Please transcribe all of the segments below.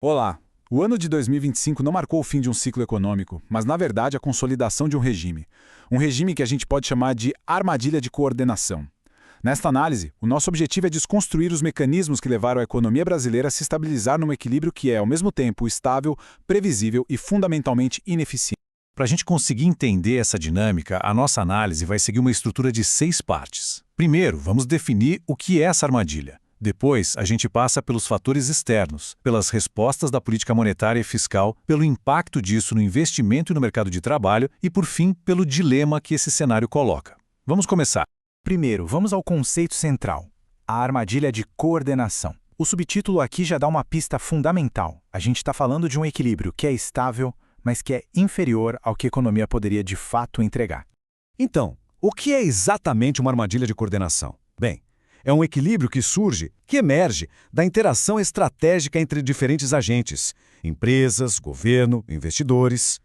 Olá! O ano de 2025 não marcou o fim de um ciclo econômico, mas na verdade a consolidação de um regime. Um regime que a gente pode chamar de armadilha de coordenação. Nesta análise, o nosso objetivo é desconstruir os mecanismos que levaram a economia brasileira a se estabilizar num equilíbrio que é, ao mesmo tempo, estável, previsível e fundamentalmente ineficiente. Para a gente conseguir entender essa dinâmica, a nossa análise vai seguir uma estrutura de 6 partes. Primeiro, vamos definir o que é essa armadilha. Depois, a gente passa pelos fatores externos, pelas respostas da política monetária e fiscal, pelo impacto disso no investimento e no mercado de trabalho e, por fim, pelo dilema que esse cenário coloca. Vamos começar. Primeiro, vamos ao conceito central, a armadilha de coordenação. O subtítulo aqui já dá uma pista fundamental. A gente está falando de um equilíbrio que é estável, mas que é inferior ao que a economia poderia de fato entregar. Então, o que é exatamente uma armadilha de coordenação? Bem, é um equilíbrio que surge, que emerge da interação estratégica entre diferentes agentes, empresas, governo, investidores.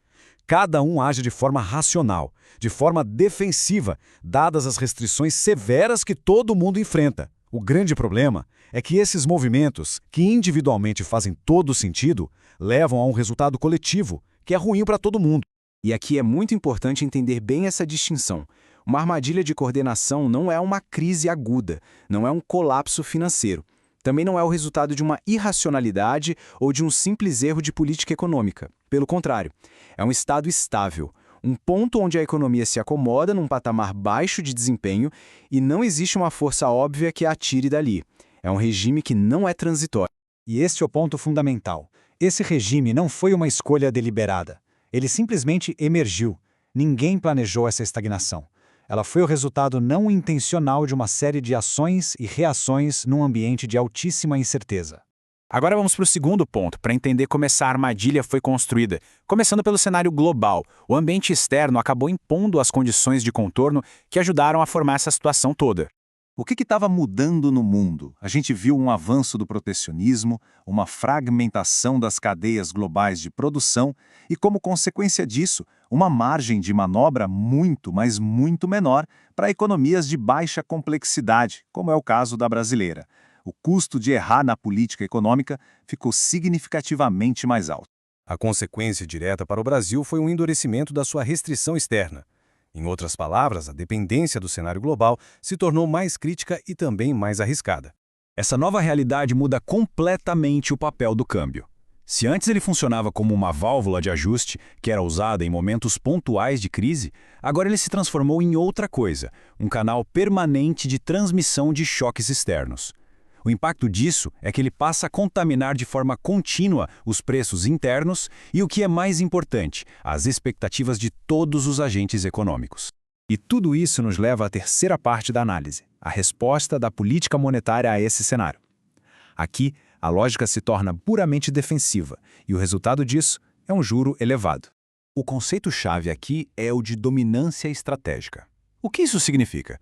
Cada um age de forma racional, de forma defensiva, dadas as restrições severas que todo mundo enfrenta. O grande problema é que esses movimentos, que individualmente fazem todo sentido, levam a um resultado coletivo, que é ruim para todo mundo. E aqui é muito importante entender bem essa distinção. Uma armadilha de coordenação não é uma crise aguda, não é um colapso financeiro. Também não é o resultado de uma irracionalidade ou de um simples erro de política econômica. Pelo contrário, é um estado estável, um ponto onde a economia se acomoda num patamar baixo de desempenho e não existe uma força óbvia que a atire dali. É um regime que não é transitório. E este é o ponto fundamental. Esse regime não foi uma escolha deliberada. Ele simplesmente emergiu. Ninguém planejou essa estagnação. Ela foi o resultado não intencional de uma série de ações e reações num ambiente de altíssima incerteza. Agora vamos para o segundo ponto, para entender como essa armadilha foi construída. Começando pelo cenário global, o ambiente externo acabou impondo as condições de contorno que ajudaram a formar essa situação toda. O que estava mudando no mundo? A gente viu um avanço do protecionismo, uma fragmentação das cadeias globais de produção e, como consequência disso, uma margem de manobra muito, mas muito menor para economias de baixa complexidade, como é o caso da brasileira. O custo de errar na política econômica ficou significativamente mais alto. A consequência direta para o Brasil foi um endurecimento da sua restrição externa. Em outras palavras, a dependência do cenário global se tornou mais crítica e também mais arriscada. Essa nova realidade muda completamente o papel do câmbio. Se antes ele funcionava como uma válvula de ajuste que era usada em momentos pontuais de crise, agora ele se transformou em outra coisa, um canal permanente de transmissão de choques externos. O impacto disso é que ele passa a contaminar de forma contínua os preços internos e, o que é mais importante, as expectativas de todos os agentes econômicos. E tudo isso nos leva à terceira parte da análise, a resposta da política monetária a esse cenário. Aqui, a lógica se torna puramente defensiva e o resultado disso é um juro elevado. O conceito-chave aqui é o de dominância estratégica. O que isso significa?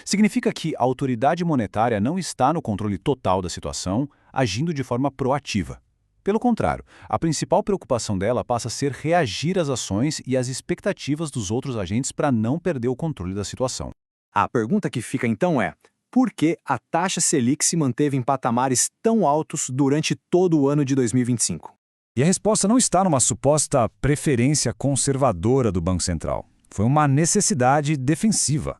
Significa que a autoridade monetária não está no controle total da situação, agindo de forma proativa. Pelo contrário, a principal preocupação dela passa a ser reagir às ações e às expectativas dos outros agentes para não perder o controle da situação. A pergunta que fica então é: por que a taxa Selic se manteve em patamares tão altos durante todo o ano de 2025? E a resposta não está numa suposta preferência conservadora do Banco Central. Foi uma necessidade defensiva.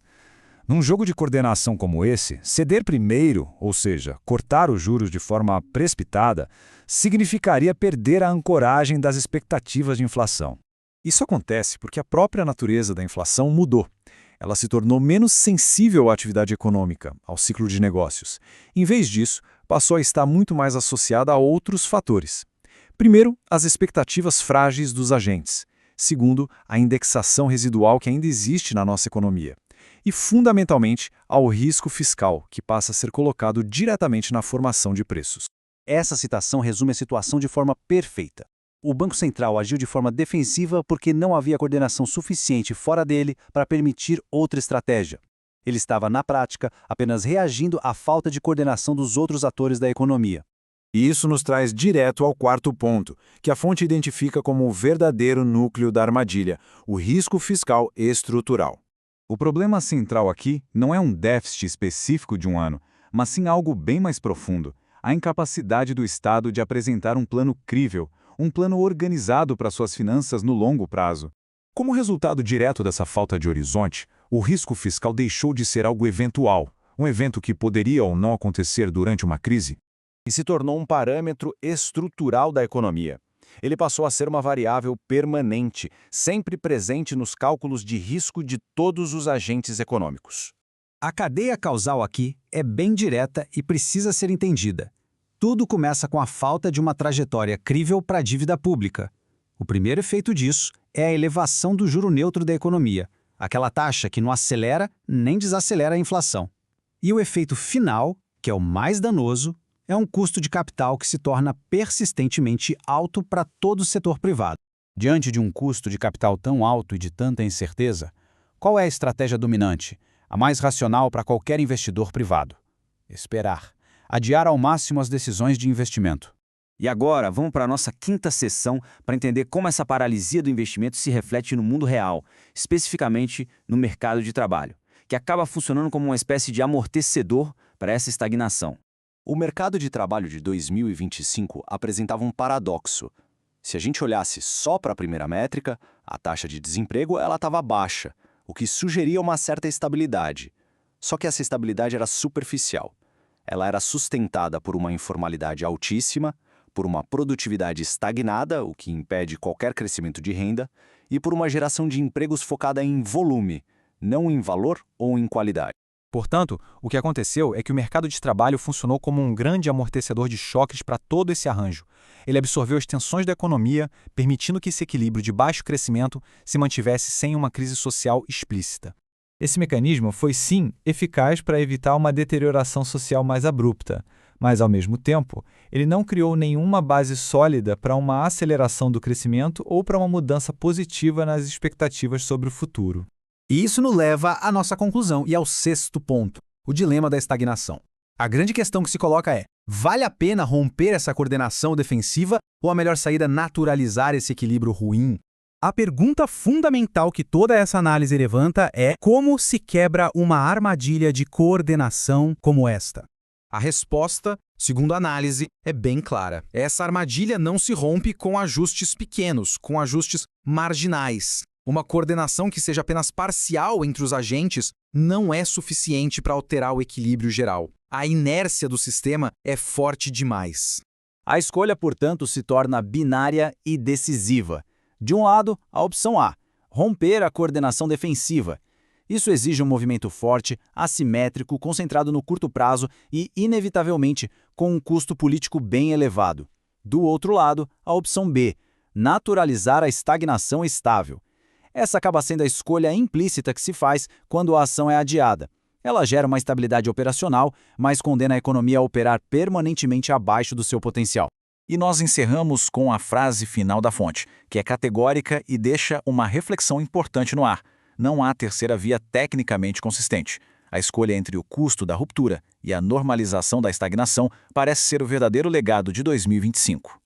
Num jogo de coordenação como esse, ceder primeiro, ou seja, cortar os juros de forma precipitada, significaria perder a ancoragem das expectativas de inflação. Isso acontece porque a própria natureza da inflação mudou. Ela se tornou menos sensível à atividade econômica, ao ciclo de negócios. Em vez disso, passou a estar muito mais associada a outros fatores. Primeiro, as expectativas frágeis dos agentes. Segundo, a indexação residual que ainda existe na nossa economia. E, fundamentalmente, ao risco fiscal, que passa a ser colocado diretamente na formação de preços. Essa citação resume a situação de forma perfeita. O Banco Central agiu de forma defensiva porque não havia coordenação suficiente fora dele para permitir outra estratégia. Ele estava, na prática, apenas reagindo à falta de coordenação dos outros atores da economia. E isso nos traz direto ao quarto ponto, que a fonte identifica como o verdadeiro núcleo da armadilha, o risco fiscal estrutural. O problema central aqui não é um déficit específico de um ano, mas sim algo bem mais profundo, a incapacidade do Estado de apresentar um plano crível, um plano organizado para suas finanças no longo prazo. Como resultado direto dessa falta de horizonte, o risco fiscal deixou de ser algo eventual, um evento que poderia ou não acontecer durante uma crise, E se tornou um parâmetro estrutural da economia. Ele passou a ser uma variável permanente, sempre presente nos cálculos de risco de todos os agentes econômicos. A cadeia causal aqui é bem direta e precisa ser entendida. Tudo começa com a falta de uma trajetória crível para a dívida pública. O primeiro efeito disso é a elevação do juro neutro da economia, aquela taxa que não acelera nem desacelera a inflação. E o efeito final, que é o mais danoso, é um custo de capital que se torna persistentemente alto para todo o setor privado. Diante de um custo de capital tão alto e de tanta incerteza, qual é a estratégia dominante, a mais racional para qualquer investidor privado? Esperar. Adiar ao máximo as decisões de investimento. E agora, vamos para a nossa quinta sessão para entender como essa paralisia do investimento se reflete no mundo real, especificamente no mercado de trabalho, que acaba funcionando como uma espécie de amortecedor para essa estagnação. O mercado de trabalho de 2025 apresentava um paradoxo. Se a gente olhasse só para a primeira métrica, a taxa de desemprego estava baixa, o que sugeria uma certa estabilidade. Só que essa estabilidade era superficial. Ela era sustentada por uma informalidade altíssima, por uma produtividade estagnada, o que impede qualquer crescimento de renda, e por uma geração de empregos focada em volume, não em valor ou em qualidade. Portanto, o que aconteceu é que o mercado de trabalho funcionou como um grande amortecedor de choques para todo esse arranjo. Ele absorveu as tensões da economia, permitindo que esse equilíbrio de baixo crescimento se mantivesse sem uma crise social explícita. Esse mecanismo foi, sim, eficaz para evitar uma deterioração social mais abrupta, mas, ao mesmo tempo, ele não criou nenhuma base sólida para uma aceleração do crescimento ou para uma mudança positiva nas expectativas sobre o futuro. E isso nos leva à nossa conclusão e ao sexto ponto, o dilema da estagnação. A grande questão que se coloca é: vale a pena romper essa coordenação defensiva ou a melhor saída é naturalizar esse equilíbrio ruim? A pergunta fundamental que toda essa análise levanta é: como se quebra uma armadilha de coordenação como esta? A resposta, segundo a análise, é bem clara. Essa armadilha não se rompe com ajustes pequenos, com ajustes marginais. Uma coordenação que seja apenas parcial entre os agentes não é suficiente para alterar o equilíbrio geral. A inércia do sistema é forte demais. A escolha, portanto, se torna binária e decisiva. De um lado, a opção A, romper a coordenação defensiva. Isso exige um movimento forte, assimétrico, concentrado no curto prazo e, inevitavelmente, com um custo político bem elevado. Do outro lado, a opção B, naturalizar a estagnação estável. Essa acaba sendo a escolha implícita que se faz quando a ação é adiada. Ela gera uma estabilidade operacional, mas condena a economia a operar permanentemente abaixo do seu potencial. E nós encerramos com a frase final da fonte, que é categórica e deixa uma reflexão importante no ar. Não há terceira via tecnicamente consistente. A escolha entre o custo da ruptura e a normalização da estagnação parece ser o verdadeiro legado de 2025.